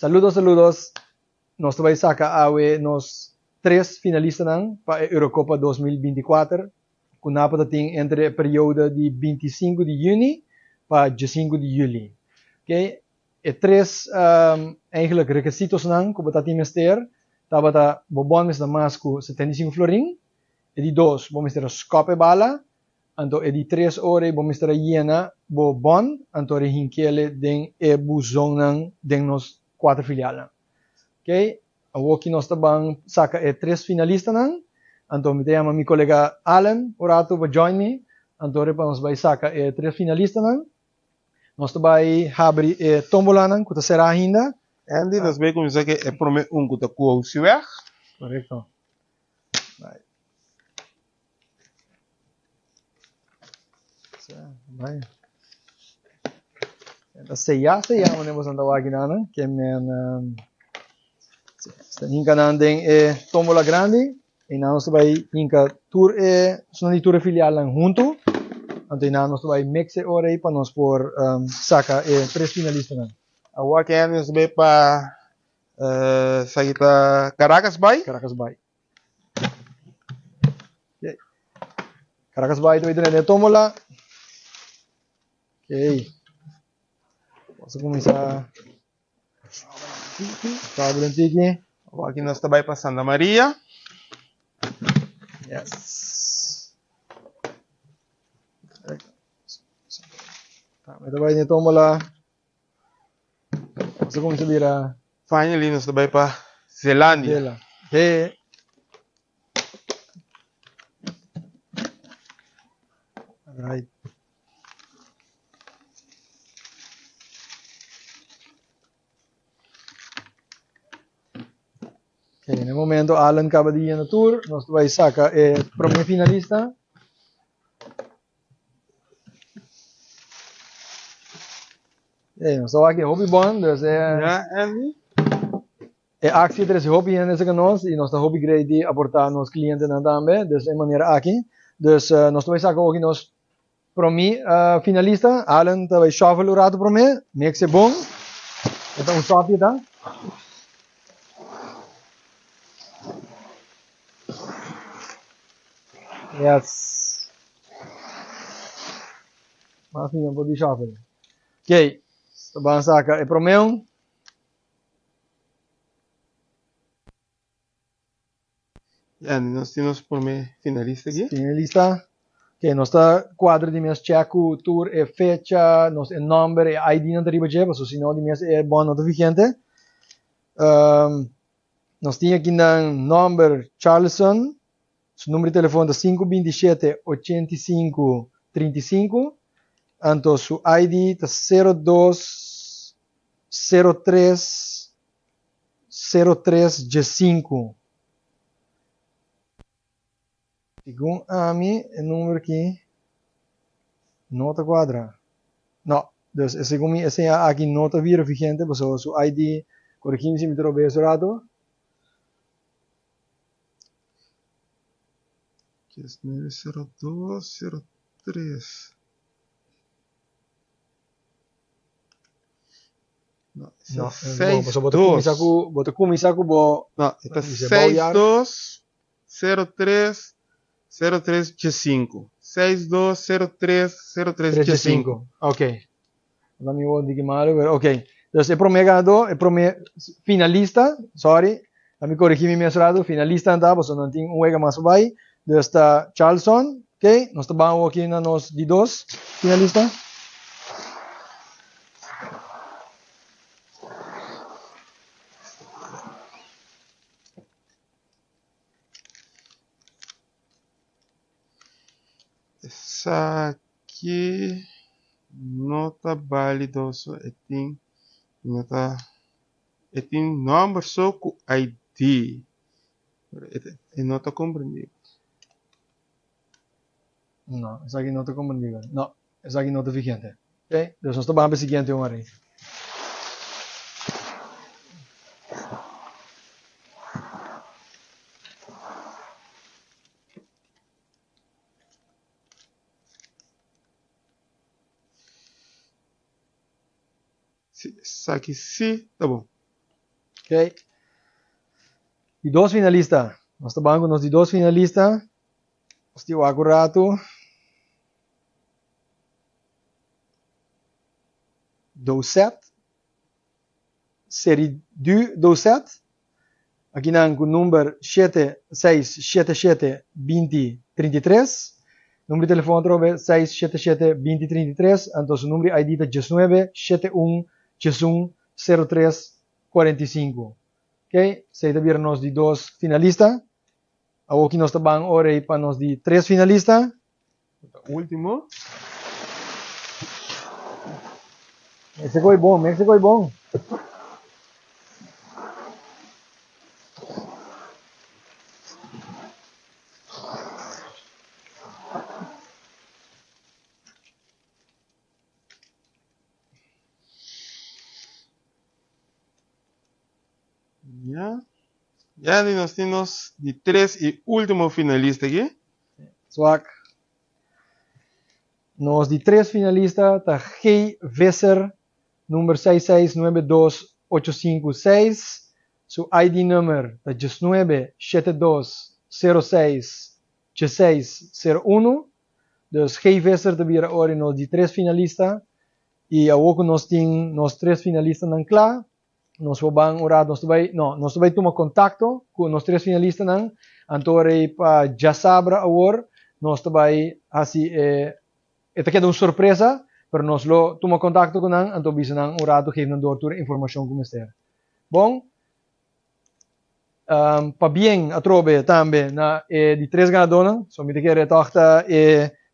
Saludos, saludos. Nós vai sacar nos 3 finalistas para a Eurocopa 2024. Com napa tem entre a período de 25 de junho para 5 de julho. Okay? E 3 eigenlijk requisitos como está mister, estava bom mes na masco 75 florin, e de 2 vamos ter scope bala, então e de 3 ore vamos ter hiena bo bon, então e hinkele den e buzon den nos 4 filiales. Okay? Aqui nós também saca 3 finalistas então me chama meu colega Alan, orato vai join me, então nós vai saca 3 finalistas nós também abrir tombola que será ainda. Andy, nós vamos começar que é para mim que está com o seu erro. Correto. Vai. Então seia mana nós andava aqui nana, que men está hinca nandem tombola grande e nós vai hinca tour sono di tour filial junto. Então nós vai mixe ora aí para nós por saca 3 finalistas. Agora que nós vamos para Caracas Bay. Caracas Bay. Okay. Caracas Bay itu na tombola. Ok. Posso começar. Tá aqui. Agora que nós estamos para Santa Maria. Yes. Tá, mas vai na tombola. Posso começar a Finally, nós estamos para Zelândia. Hey. Alright. Okay, no momento Alan acaba de ir na tour, nós vai sacar primeiro finalista. Nós estamos aqui hobby bom, dus Andy? a actie er is hobby en is er nós e nós está hobby grade de aportar nos clientes na também, dus é maneira aqui. Dus nós vai sacar aqui nós promi finalista, Alan vai shuffle o rato promi, mixe bom. Então um software tá? Yes. Mas não pode shuffle. Ok. Vamos sacar para o meu. Nós temos por mim finalista aqui. Finalista. Ok, nós está quadro de minhas checo, tour e fecha, nós número e ID não arriba já, porque senão de minhas é bom notificante. Nós temos aqui no número Charleston, seu número de telefone é 527 85 35. Então, su ID está 02 03 03 G5. Segundo a mim, o número aqui nota quadra. Não, então, segundo mim, esse aqui nota vira vigente, porque su ID, corrigimos se me trobe esse rato. Que é 02 03. Não, Não, é bota começar com o não, está 62 03 03 G5. 62 03 03 G5. Ok. Não me vou dizer mal, ok. Então, é para o ganador, é para o finalista, sorry, a me corrigir me mestrado, finalista anda, você não tem um ega mais vai, desta Charleston, ok? Nós estamos aqui na nos de 2 finalista. Essa aqui nota válido só tem nota tem número só com ID. É nota compreendível. Não, essa aqui não está compreendível. Não, essa aqui não está vigente. Ok? Então, nós estamos para o seguinte, uma aí. Essa aqui sim, tá bom. Ok. Die dos finalistas. Nós trabalhamos com os dois finalistas. Nós temos acurato. Doset. Série 2 Doset. Aqui nang com o número 76772033. Número de telefone trobe 6772033. Então o número ID é 1971610345. Ok? Sei também nós de dois finalistas. Aqui nós trabalhamos agora para nós de três finalistas. Último. México é bom, México é bom. Ya. Ya nós temos de três e último finalista aqui. Zwak. Nós de três finalistas, tá G. Visser, número 6692856. Seu ID número tá 1972061601. Dus G. Visser também agora nós de três finalistas. E agora nós temos nós três finalistas não claro. Nós vamos orar, nós vamos tomar contato com os três finalistas não. Antore para já saber agora, nós vamos assim esta é uma surpresa, mas nós lo toma contato com nang, então bisa nang orar to geven door informação como está. Bom, para bem atrobe também na de três ganadores, so me te quero tochta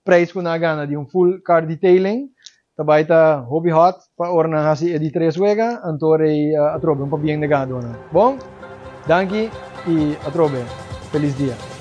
prijs com na gana de full car detailing. Também tá hobby hot para orna hasi de três wega, antore atrobe para bem negado. Bom, danke e atrobe. Feliz dia.